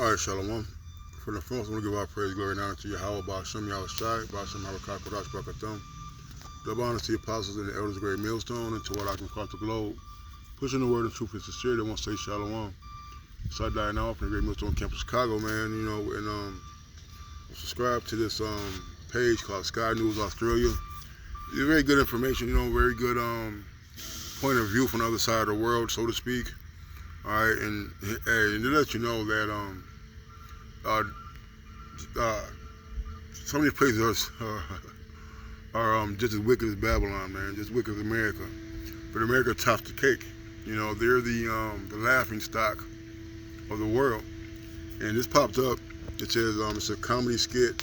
All right, Shalom. For the first, I want to give our praise, glory, and honor to Yahweh, Ba'ashem Yahushai, Ba'ashem Harakah, Kodash, Barakatam. Double honor to the apostles and the elders of the great millstone, and to all I can across the globe, pushing the word of truth and sincerity. I want to say Shalom. So I died now from the great millstone camp in Chicago, man, and subscribe to this page called Sky News Australia. It's very good information, very good point of view from the other side of the world, so to speak. All right, and to let you know that some of these places are just as wicked as Babylon, man, just wicked as America. But America tops the cake. They're the laughing stock of the world. And this popped up. It says it's a comedy skit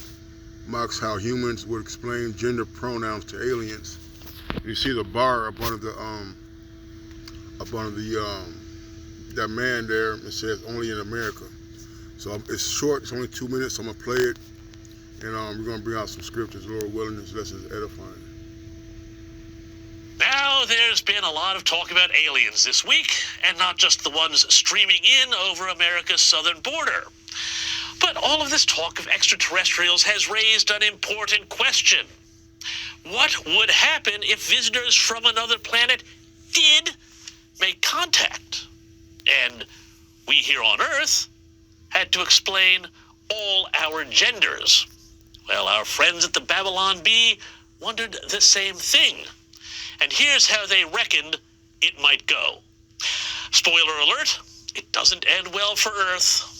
mocks how humans would explain gender pronouns to aliens. You see the bar up under that man there. It says only in America. So it's short. It's only 2 minutes. So I'm gonna play it, and we're gonna bring out some scriptures, Lord willing, as less as edifying. Now, there's been a lot of talk about aliens this week, and not just the ones streaming in over America's southern border. But all of this talk of extraterrestrials has raised an important question. What would happen if visitors from another planet did make contact? And we here on Earth had to explain all our genders. Well, our friends at the Babylon Bee wondered the same thing. And here's how they reckoned it might go. Spoiler alert, it doesn't end well for Earth.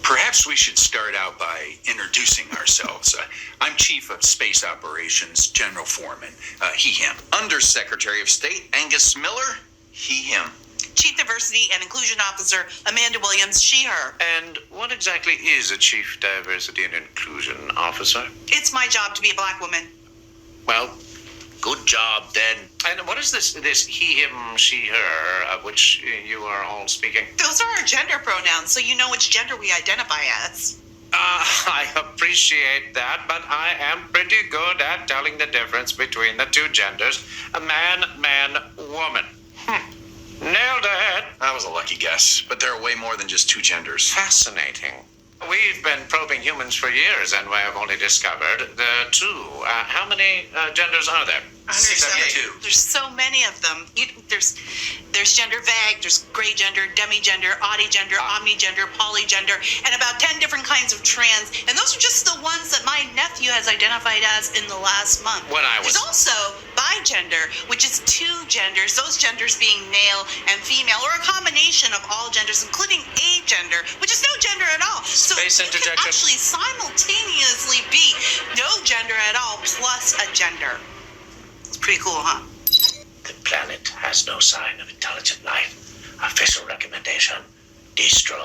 Perhaps we should start out by introducing ourselves. I'm Chief of Space Operations, General Foreman, he, him. Undersecretary of State, Angus Miller, he, him. Chief Diversity and Inclusion Officer, Amanda Williams, she, her. And what exactly is a Chief Diversity and Inclusion Officer? It's my job to be a black woman. Well, good job then. And what is this he, him, she, her, of which you are all speaking? Those are our gender pronouns, so you know which gender we identify as. I appreciate that, but I am pretty good at telling the difference between the two genders. A man, woman. Nailed it. That was a lucky guess, but there are way more than just two genders. Fascinating. We've been probing humans for years, and we have only discovered the two. How many genders are there? 672. There's so many of them. There's gender vague, there's gray gender, demigender, oddygender, omnigender, polygender, and about 10 different kinds of trans. And those are just the ones that my nephew has identified as in the last month. There's also bigender, which is two genders, those genders being male and female, or a combination of all genders, including agender, which is no gender at all. So Space you can interjection. actually simultaneously be no gender at all plus a gender. It's pretty cool, huh? The planet has no sign of intelligent life. Official recommendation, destroy.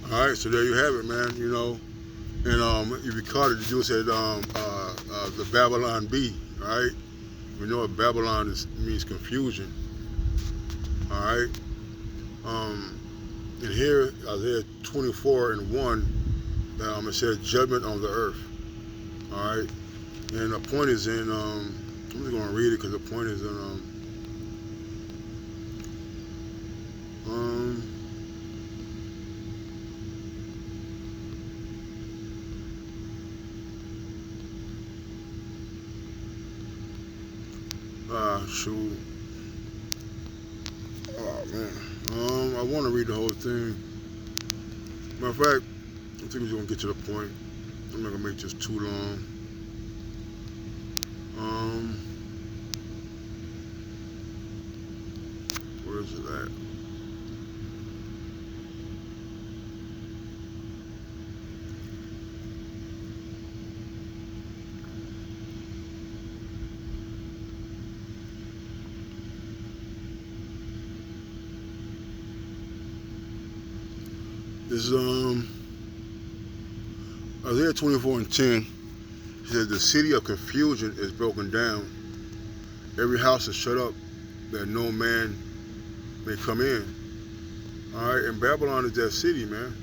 All right, so there you have it, man. And if you caught it, you said the Babylon Bee. All right, we know what Babylon means confusion. All right. And here, Isaiah 24:1, it says judgment on the earth. All right, and the point is in. I'm just going to read it because the point is in. Shoot. Oh man. I want to read the whole thing. Matter of fact, I think we're just gonna get to the point. I'm not gonna make this too long. Where is it at? This is Isaiah 24:10. He says the city of confusion is broken down. Every house is shut up that no man may come in. All right, and Babylon is that city, man.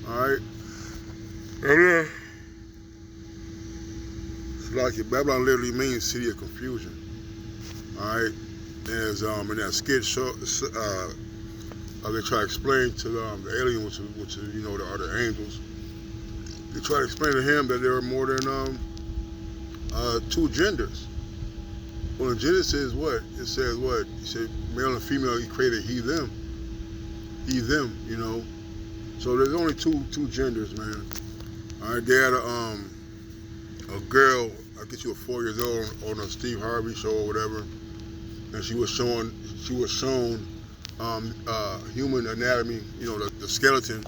All right. And then So like Babylon literally means city of confusion. All right, as in that skit show, they try to explain to the alien, which is the other angels. They try to explain to him that there are more than two genders. Well, in Genesis, what it says, what he said, male and female. He created he them, them. So there's only two genders, man. All right, they had a girl. I guess she was 4 years old on a Steve Harvey show or whatever, and she was shown human anatomy, the skeleton,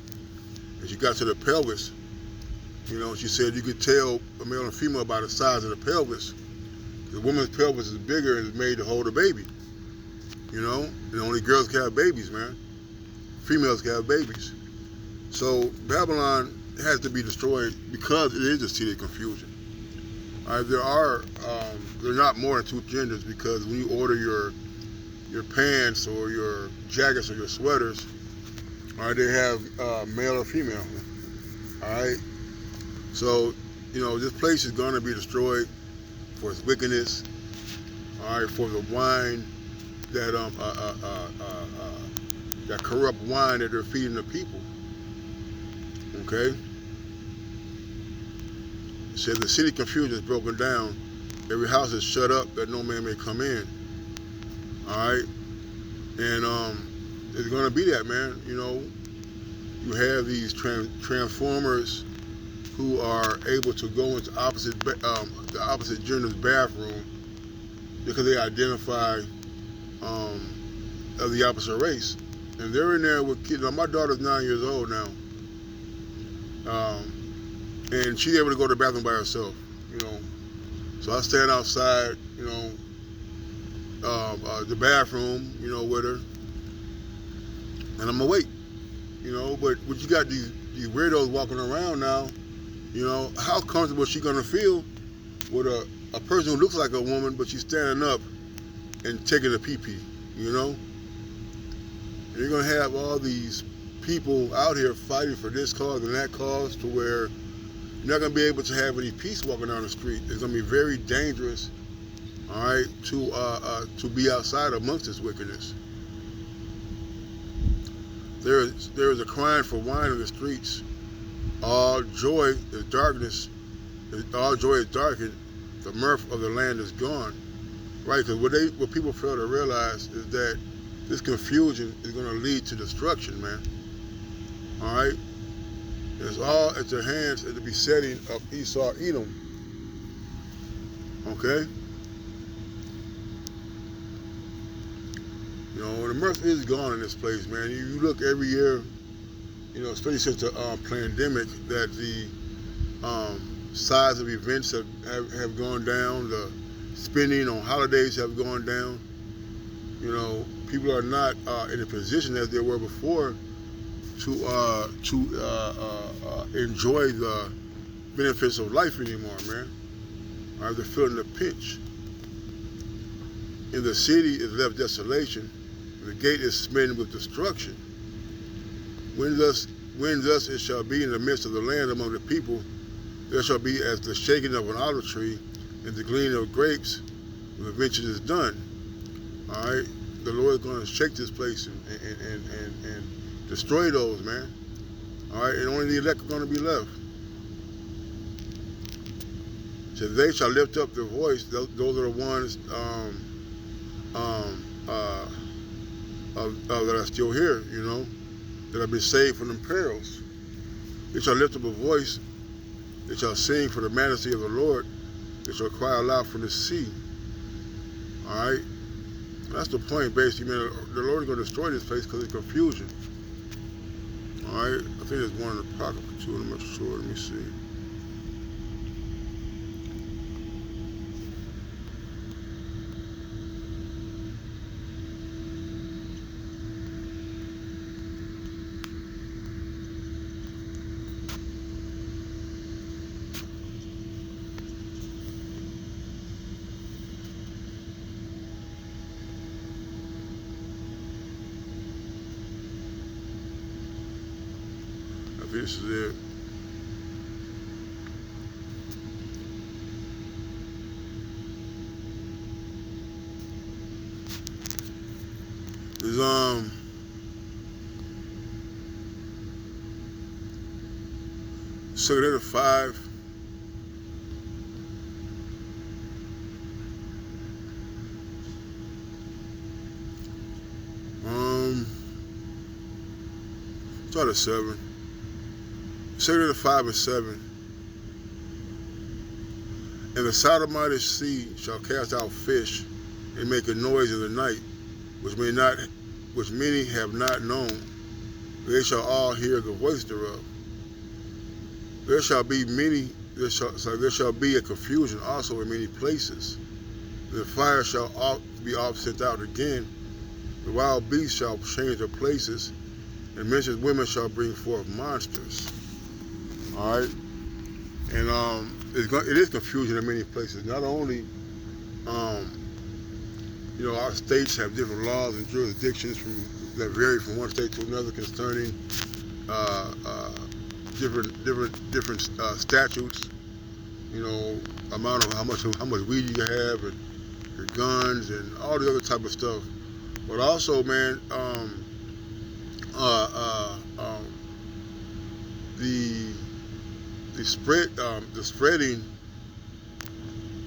and she got to the pelvis. She said you could tell a male and female by the size of the pelvis. The woman's pelvis is bigger and is made to hold a baby. And only girls can have babies, man. Females can have babies. So Babylon has to be destroyed because it is a city of confusion. There are not more than two genders, because when you order your pants or your jackets or your sweaters, they have male or female. All right. So this place is going to be destroyed for its wickedness. All right, for the wine that that corrupt wine that they're feeding the people. Okay. It says the city confusion is broken down. Every house is shut up that no man may come in. All right, and it's gonna be that, man. You have these transformers who are able to go into the opposite gender's bathroom because they identify of the opposite race, and they're in there with kids. Now, my daughter's 9 years old now, and she's able to go to the bathroom by herself. So I stand outside, the bathroom, with her, and I'm awake, But when you got these weirdos walking around now, how comfortable is she gonna feel with a person who looks like a woman, but she's standing up and taking a pee-pee, And you're gonna have all these people out here fighting for this cause and that cause, to where you're not gonna be able to have any peace walking down the street. It's gonna be very dangerous, all right, to be outside amongst this wickedness. There is a crying for wine in the streets. All joy is darkness. All joy is darkened. The mirth of the land is gone. Right? Because what people fail to realize is that this confusion is going to lead to destruction, man. All right? It's all at your hands at the besetting of Esau, Edom. Okay? The mirth is gone in this place, man. You look every year, especially since the pandemic, that the size of events have gone down. The spending on holidays have gone down. People are not in a position as they were before to enjoy the benefits of life anymore, man. They're feeling the pinch. In the city is left desolation. The gate is smitten with destruction. When thus it shall be in the midst of the land among the people, there shall be as the shaking of an olive tree and the gleaning of grapes when the vengeance is done. All right, the Lord is going to shake this place and destroy those, man. All right, and only the elect are going to be left. So they shall lift up their voice. Those are the ones that are still here, that have been saved from them perils. They shall lift up a voice. They shall sing for the majesty of the Lord. They shall cry aloud from the sea. All right? That's the point, basically, man. The Lord is going to destroy this place because of confusion. All right? I think there's one in the Apocrypha, too. I'm not sure. Let me see. This is it. Second 5. Start at 7. Second 5 and 7. And the Sodomite sea shall cast out fish and make a noise in the night, which many have not known. They shall all hear the voice thereof. There shall be a confusion also in many places. The fire shall be oft sent out again. The wild beasts shall change their places, and mentioned women shall bring forth monsters. All right, and it is confusion in many places. Not only, our states have different laws and jurisdictions that vary from one state to another concerning different statutes. Amount of how much weed you have and your guns and all the other type of stuff. But also, man, the spreading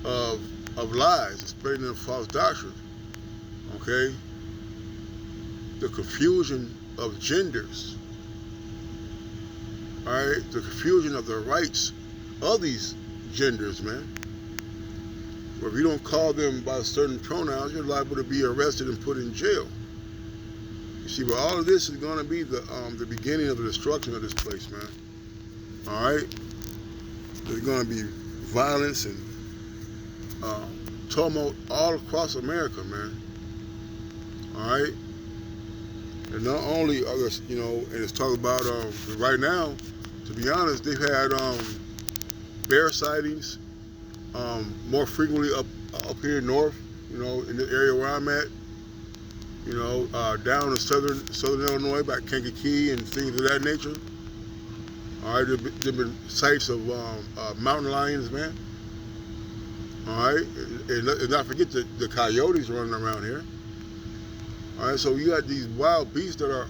of lies, the spreading of false doctrine. Okay, the confusion of genders. All right, the confusion of the rights of these genders, man. Where if you don't call them by certain pronouns, you're liable to be arrested and put in jail. You see, but all of this is going to be the beginning of the destruction of this place, man. All right, there's going to be violence and tumult all across America, man. All right, and not only are there, and it's talking about right now. To be honest, they've had bear sightings more frequently up here north, in the area where I'm at, down in southern Illinois, by Kankakee and things of that nature. All right, there've been sights of mountain lions, man. All right, and not forget the coyotes running around here. All right, so you got these wild beasts that are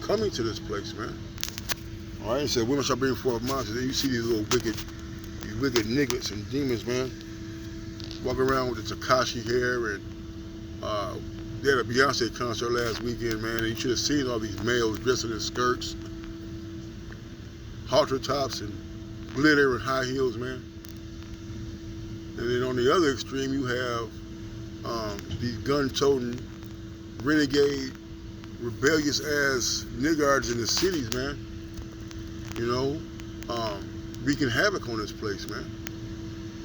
coming to this place, man. All right, it said women shall bring forth monsters. And you see these wicked niggas and demons, man, walking around with the Tekashi hair, and they had a Beyonce concert last weekend, man, and you should have seen all these males dressed in skirts, halter tops, and glitter and high heels, man. And then on the other extreme, you have these gun-toting, renegade, rebellious-ass niggards in the cities, man. Wreaking havoc on this place, man.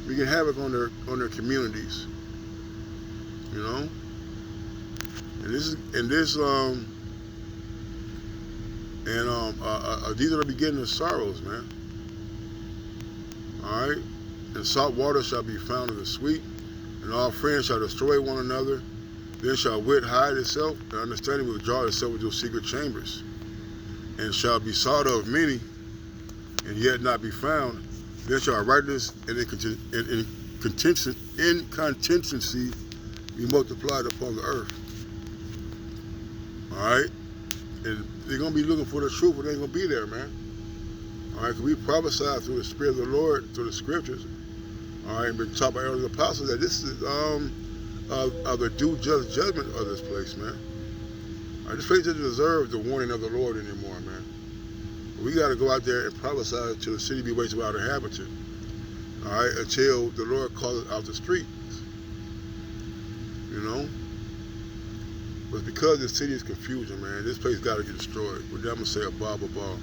Wreaking havoc on their communities. And these are the beginning of sorrows, man. All right, and salt water shall be found in the sweet, and all friends shall destroy one another. Then shall wit hide itself, and understanding withdraw itself into secret chambers, and shall be sought of many, and yet not be found. Then shall righteousness and incontinency be multiplied upon the earth. All right, and they're gonna be looking for the truth, but they ain't gonna be there, man. All right, because we prophesied through the Spirit of the Lord, through the Scriptures. All right, and been taught by early apostles that this is the due judgment of this place, man. All right, this place doesn't deserve the warning of the Lord anymore, man. We got to go out there and prophesy till the city be wasted without inhabitant. All right, until the Lord calls it out the streets. But because the city is confusion, man, this place got to get destroyed. We're never gonna say a blah, blah, blah.